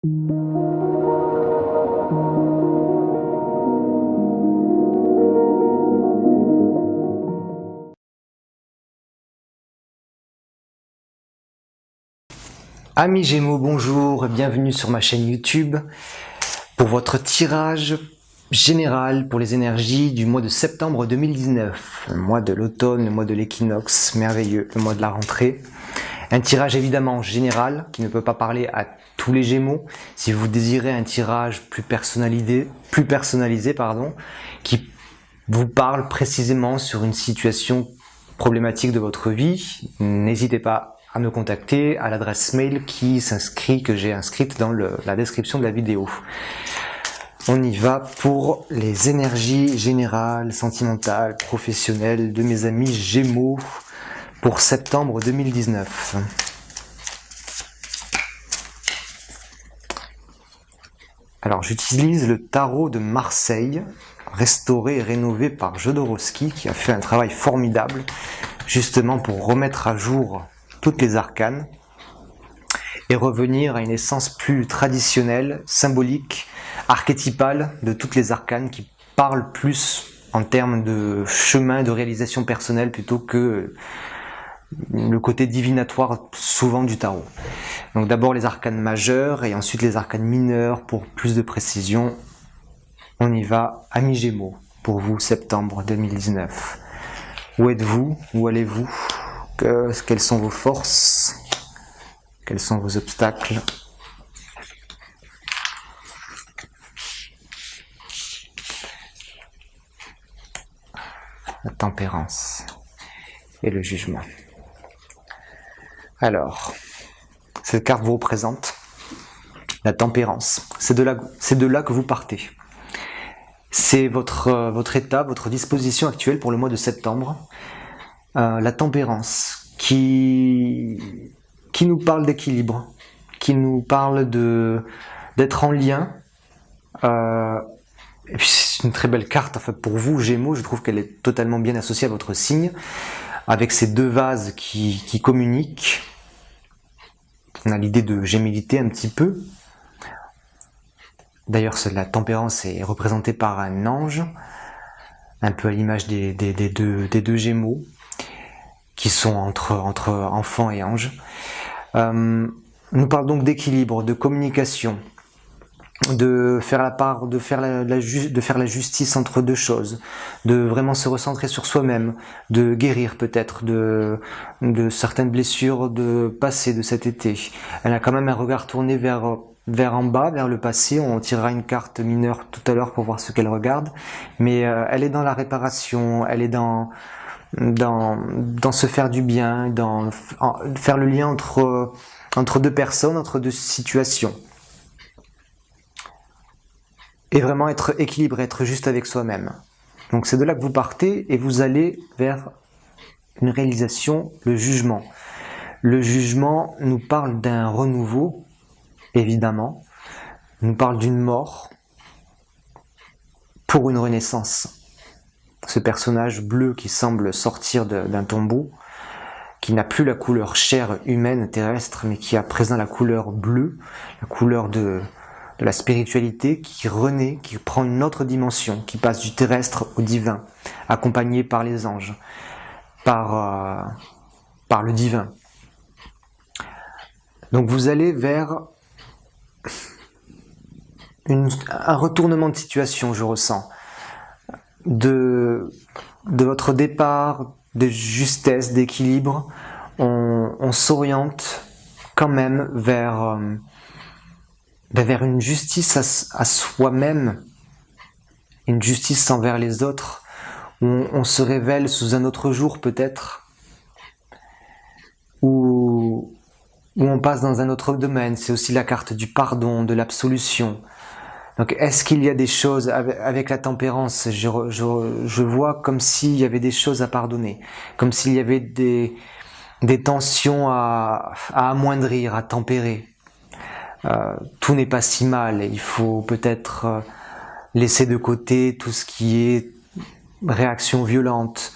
Amis Gémeaux, bonjour et bienvenue sur ma chaîne YouTube pour votre tirage général pour les énergies du mois de septembre 2019, le mois de l'automne, le mois de l'équinoxe, merveilleux, le mois de la rentrée. Un tirage évidemment général qui ne peut pas parler à tous les Gémeaux. Si vous désirez un tirage plus personnalisé, qui vous parle précisément sur une situation problématique de votre vie, n'hésitez pas à me contacter à l'adresse mail que j'ai inscrite dans la description de la vidéo. On y va pour les énergies générales, sentimentales, professionnelles de mes amis Gémeaux pour septembre 2019. Alors j'utilise le tarot de Marseille, restauré et rénové par Jodorowsky, qui a fait un travail formidable, justement pour remettre à jour toutes les arcanes et revenir à une essence plus traditionnelle, symbolique, archétypale de toutes les arcanes qui parlent plus en termes de chemin de réalisation personnelle plutôt que le côté divinatoire souvent du tarot. Donc d'abord les arcanes majeures et ensuite les arcanes mineures pour plus de précision. On y va, amis Gémeaux, pour vous septembre 2019. Où êtes-vous? Où allez-vous? Quelles sont vos forces? Quels sont vos obstacles? La tempérance et le jugement. Alors, cette carte vous représente la tempérance. C'est de là que vous partez. C'est votre état, votre disposition actuelle pour le mois de septembre. La tempérance qui nous parle d'équilibre, qui nous parle d'être en lien. Et puis c'est une très belle carte. Enfin, pour vous Gémeaux, je trouve qu'elle est totalement bien associée à votre signe, avec ces deux vases qui communiquent. On a l'idée de gémilité un petit peu. D'ailleurs, la tempérance est représentée par un ange, un peu à l'image des deux Gémeaux, qui sont entre enfants et anges. Nous parle donc d'équilibre, de communication, de faire la justice entre deux choses, de vraiment se recentrer sur soi-même, de guérir peut-être de certaines blessures de passé de cet été. Elle a quand même un regard tourné vers en bas, vers le passé. On tirera une carte mineure tout à l'heure pour voir ce qu'elle regarde, mais elle est dans la réparation, elle est dans se faire du bien, dans faire le lien entre deux personnes, entre deux situations. Et vraiment être équilibré, être juste avec soi-même. Donc c'est de là que vous partez et vous allez vers une réalisation, le jugement. Le jugement nous parle d'un renouveau, évidemment, nous parle d'une mort pour une renaissance. Ce personnage bleu qui semble sortir d'un tombeau, qui n'a plus la couleur chair humaine terrestre, mais qui a présent la couleur bleue, la couleur de la spiritualité, qui renaît, qui prend une autre dimension, qui passe du terrestre au divin, accompagné par les anges, par le divin. Donc vous allez vers un retournement de situation, je ressens, de votre départ, de justesse, d'équilibre. On s'oriente quand même vers une justice à soi-même, une justice envers les autres, où on se révèle sous un autre jour peut-être, où on passe dans un autre domaine. C'est aussi la carte du pardon, de l'absolution. Donc est-ce qu'il y a des choses avec la tempérance? Je vois comme s'il y avait des choses à pardonner, comme s'il y avait des tensions à amoindrir, à tempérer. Tout n'est pas si mal, il faut peut-être laisser de côté tout ce qui est réaction violente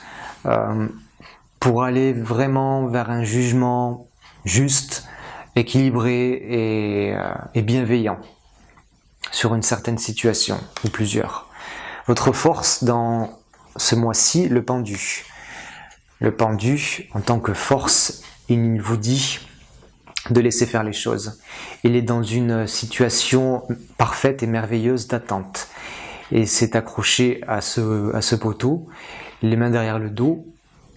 pour aller vraiment vers un jugement juste, équilibré et bienveillant sur une certaine situation, ou plusieurs. Votre force dans ce mois-ci, le pendu. Le pendu, en tant que force, il vous dit de laisser faire les choses. Il est dans une situation parfaite et merveilleuse d'attente. Et s'est accroché à ce poteau, les mains derrière le dos,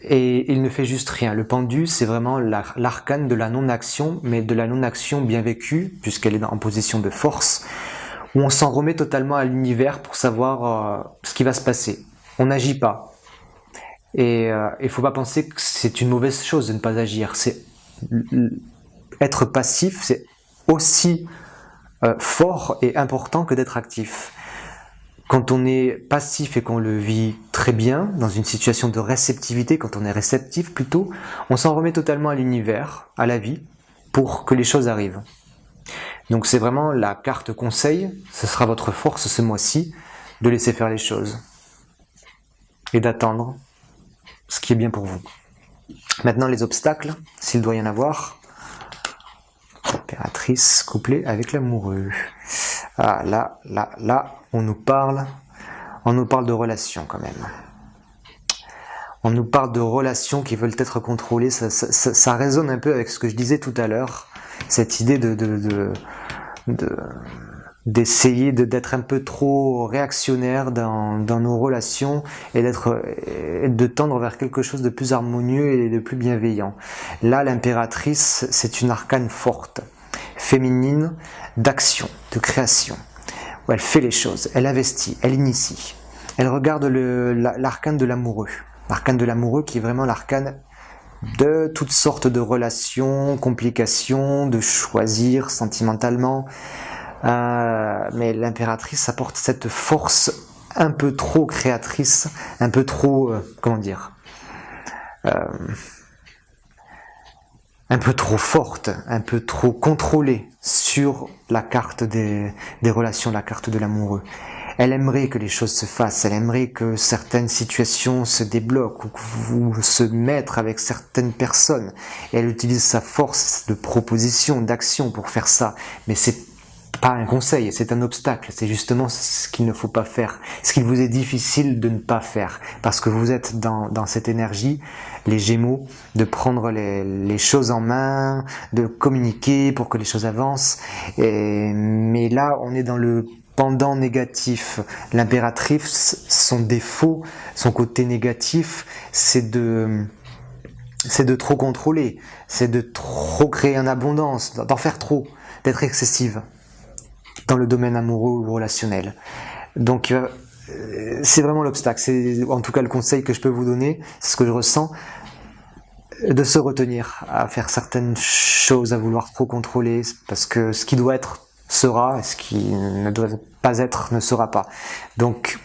et il ne fait juste rien. Le pendu, c'est vraiment l'arcane de la non-action, mais de la non-action bien vécue, puisqu'elle est en position de force, où on s'en remet totalement à l'univers pour savoir ce qui va se passer. On n'agit pas. Et il ne faut pas penser que c'est une mauvaise chose de ne pas agir. Être passif, c'est aussi fort et important que d'être actif. Quand on est passif et qu'on le vit très bien, dans une situation de réceptivité, quand on est réceptif plutôt, on s'en remet totalement à l'univers, à la vie, pour que les choses arrivent. Donc c'est vraiment la carte conseil, ce sera votre force ce mois-ci, de laisser faire les choses. Et d'attendre ce qui est bien pour vous. Maintenant les obstacles, s'il doit y en avoir. Impératrice couplée avec l'amoureux. Ah, là, on nous parle de relations quand même. On nous parle de relations qui veulent être contrôlées. Ça résonne un peu avec ce que je disais tout à l'heure. Cette idée d'essayer d'être un peu trop réactionnaire dans nos relations et de tendre vers quelque chose de plus harmonieux et de plus bienveillant. Là, l'impératrice, c'est une arcane forte, féminine, d'action, de création, où elle fait les choses, elle investit, elle initie. Elle regarde l'arcane de l'amoureux. L'arcane de l'amoureux qui est vraiment l'arcane de toutes sortes de relations, complications, de choisir sentimentalement. Mais l'impératrice apporte cette force un peu trop créatrice, un peu trop, un peu trop forte, un peu trop contrôlée sur la carte des relations, la carte de l'amoureux. Elle aimerait que les choses se fassent, elle aimerait que certaines situations se débloquent ou se mettre avec certaines personnes. Et elle utilise sa force de proposition, d'action pour faire ça. Mais c'est pas un conseil, c'est un obstacle. C'est justement ce qu'il ne faut pas faire, ce qu'il vous est difficile de ne pas faire. Parce que vous êtes dans cette énergie, les Gémeaux, de prendre les choses en main, de communiquer pour que les choses avancent. Mais là, on est dans le pendant négatif. L'impératrice, son défaut, son côté négatif, c'est de trop contrôler, c'est de trop créer en abondance, d'en faire trop, d'être excessive dans le domaine amoureux ou relationnel. Donc c'est vraiment l'obstacle, c'est en tout cas le conseil que je peux vous donner, c'est ce que je ressens, de se retenir à faire certaines choses, à vouloir trop contrôler, parce que ce qui doit être sera, et ce qui ne doit pas être ne sera pas. Donc,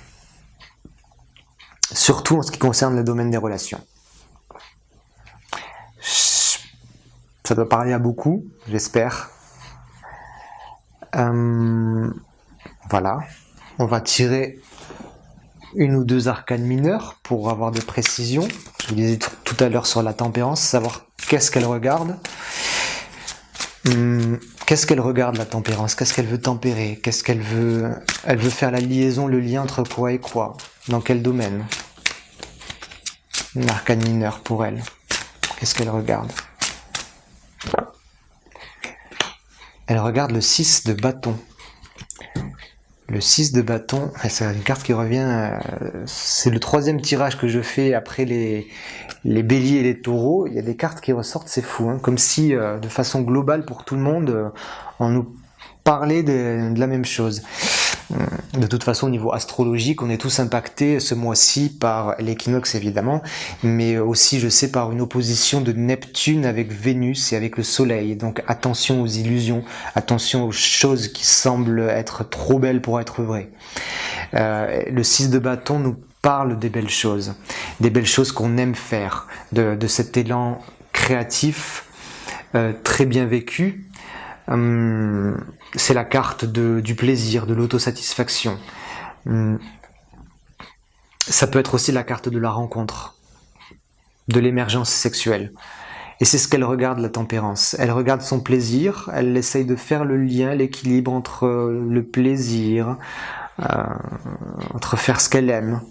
surtout en ce qui concerne le domaine des relations. Ça doit parler à beaucoup, j'espère. Voilà. On va tirer une ou deux arcanes mineures pour avoir des précisions. Je vous disais tout à l'heure sur la tempérance, savoir qu'est-ce qu'elle regarde. Qu'est-ce qu'elle regarde, la tempérance? Qu'est-ce qu'elle veut tempérer? Qu'est-ce qu'elle veut? Elle veut faire la liaison, le lien entre quoi et quoi? Dans quel domaine? Une arcane mineure pour elle. Qu'est-ce qu'elle regarde? Elle regarde le 6 de bâton. Le 6 de bâton, c'est une carte qui revient, c'est le troisième tirage que je fais après les béliers et les taureaux. Il y a des cartes qui ressortent, c'est fou, hein, comme si de façon globale pour tout le monde, on nous parlait de la même chose. De toute façon, au niveau astrologique, on est tous impactés ce mois-ci par l'équinoxe évidemment, mais aussi, je sais, par une opposition de Neptune avec Vénus et avec le Soleil. Donc attention aux illusions, attention aux choses qui semblent être trop belles pour être vraies. Le 6 de bâton nous parle des belles choses qu'on aime faire, de cet élan créatif, très bien vécu. C'est la carte du plaisir, de l'autosatisfaction. Ça peut être aussi la carte de la rencontre, de l'émergence sexuelle. Et c'est ce qu'elle regarde, la tempérance. Elle regarde son plaisir, elle essaye de faire le lien, l'équilibre entre le plaisir, entre faire ce qu'elle aime.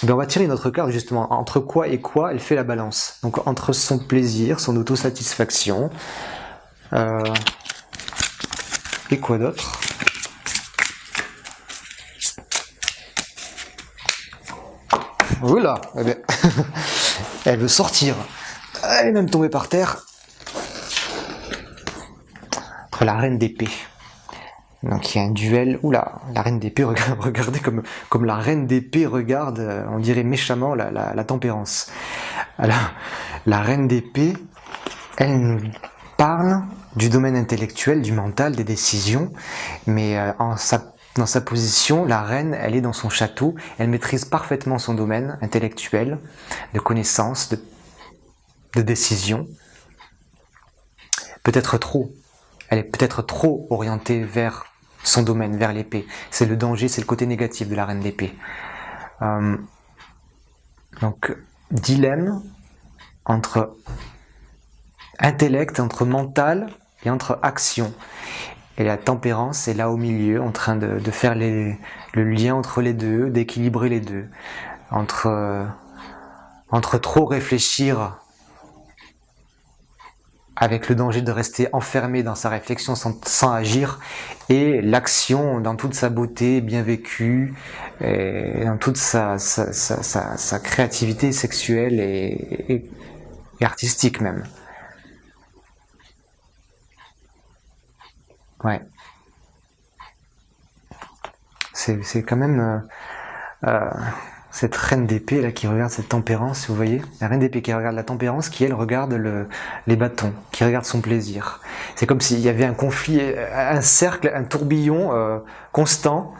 Ben on va tirer notre carte justement, entre quoi et quoi elle fait la balance. Donc entre son plaisir, son autosatisfaction, et quoi d'autre? Oula, eh bien, elle veut sortir. Elle est même tombée par terre. Entre la reine d'épée. Donc il y a un duel. Oula, la reine d'épée, regardez comme la reine d'épée regarde, on dirait méchamment, la tempérance. Alors, la reine d'épée, elle nous parle du domaine intellectuel, du mental, des décisions, mais dans sa position, la reine, elle est dans son château, elle maîtrise parfaitement son domaine intellectuel, de connaissances, de décisions. Peut-être trop. Elle est peut-être trop orientée vers son domaine, vers l'épée. C'est le danger, c'est le côté négatif de la reine d'épée. Donc, dilemme entre intellect, entre mental et entre action. Et la tempérance est là au milieu, en train de faire le lien entre les deux, d'équilibrer les deux. Entre trop réfléchir avec le danger de rester enfermé dans sa réflexion sans agir, et l'action dans toute sa beauté, bien vécue, et dans toute sa créativité sexuelle et artistique même. Ouais. C'est quand même cette reine d'épée là qui regarde cette tempérance, vous voyez, la reine d'épée qui regarde la tempérance, qui elle regarde les bâtons, qui regarde son plaisir. C'est comme s'il y avait un conflit, un cercle, un tourbillon constant.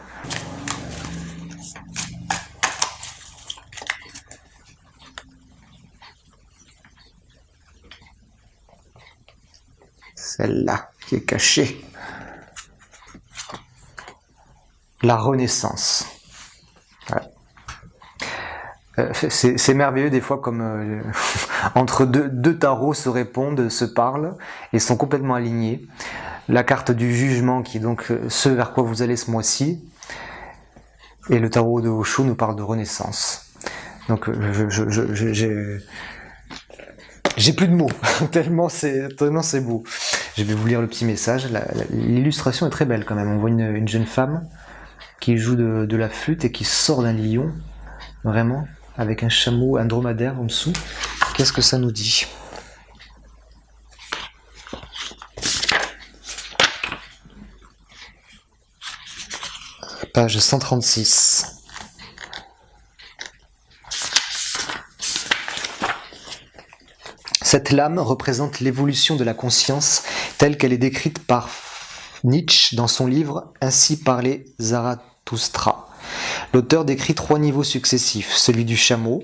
Celle-là qui est cachée. La renaissance. Ouais. C'est merveilleux des fois comme entre deux tarots se répondent, se parlent et sont complètement alignés. La carte du jugement qui est donc ce vers quoi vous allez ce mois-ci, et le tarot de Osho nous parle de renaissance. Donc j'ai plus de mots tellement c'est beau. Je vais vous lire le petit message. L'illustration est très belle quand même. On voit une jeune femme qui joue de la flûte et qui sort d'un lion, vraiment, avec un chameau, un dromadaire en dessous. Qu'est-ce que ça nous dit ? Page 136. Cette lame représente l'évolution de la conscience telle qu'elle est décrite par Nietzsche dans son livre « Ainsi parlait Zarathustra ». L'auteur décrit 3 niveaux successifs, celui du chameau,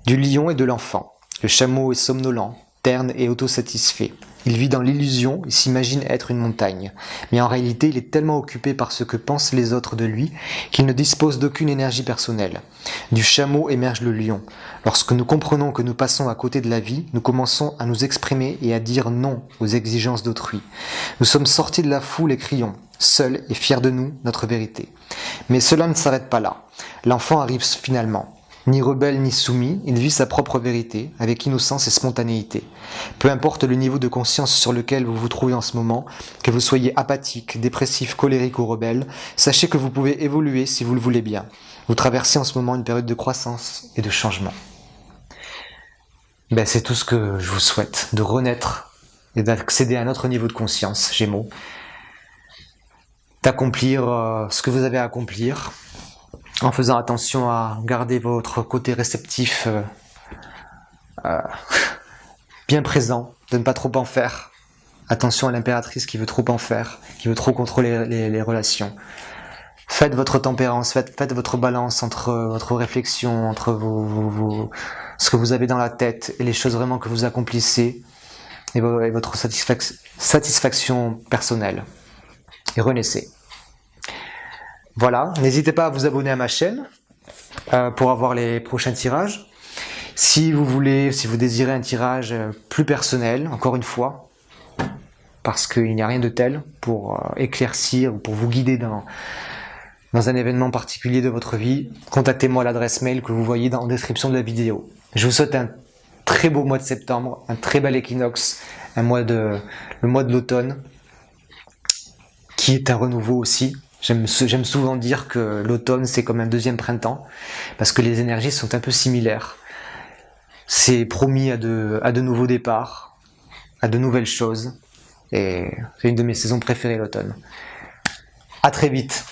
du lion et de l'enfant. Le chameau est somnolent, terne et autosatisfait. Il vit dans l'illusion et s'imagine être une montagne. Mais en réalité, il est tellement occupé par ce que pensent les autres de lui qu'il ne dispose d'aucune énergie personnelle. Du chameau émerge le lion. Lorsque nous comprenons que nous passons à côté de la vie, nous commençons à nous exprimer et à dire non aux exigences d'autrui. Nous sommes sortis de la foule et crions, seuls et fiers de nous, notre vérité. Mais cela ne s'arrête pas là. L'enfant arrive finalement. Ni rebelle ni soumis, il vit sa propre vérité, avec innocence et spontanéité. Peu importe le niveau de conscience sur lequel vous vous trouvez en ce moment, que vous soyez apathique, dépressif, colérique ou rebelle, sachez que vous pouvez évoluer si vous le voulez bien. Vous traversez en ce moment une période de croissance et de changement. C'est tout ce que je vous souhaite, de renaître et d'accéder à un autre niveau de conscience, Gémeaux. D'accomplir ce que vous avez à accomplir, en faisant attention à garder votre côté réceptif bien présent, de ne pas trop en faire. Attention à l'impératrice qui veut trop en faire, qui veut trop contrôler les relations. Faites votre tempérance, faites votre balance entre votre réflexion, entre ce que vous avez dans la tête et les choses vraiment que vous accomplissez et votre satisfaction personnelle. Et renaissez. Voilà, n'hésitez pas à vous abonner à ma chaîne pour avoir les prochains tirages. Si vous désirez un tirage plus personnel, encore une fois, parce qu'il n'y a rien de tel pour éclaircir ou pour vous guider dans un événement particulier de votre vie, contactez-moi à l'adresse mail que vous voyez en description de la vidéo. Je vous souhaite un très beau mois de septembre, un très bel équinoxe, le mois de l'automne, qui est un renouveau aussi. J'aime souvent dire que l'automne c'est comme un deuxième printemps, parce que les énergies sont un peu similaires. C'est promis à de nouveaux départs, à de nouvelles choses, et c'est une de mes saisons préférées, l'automne. À très vite.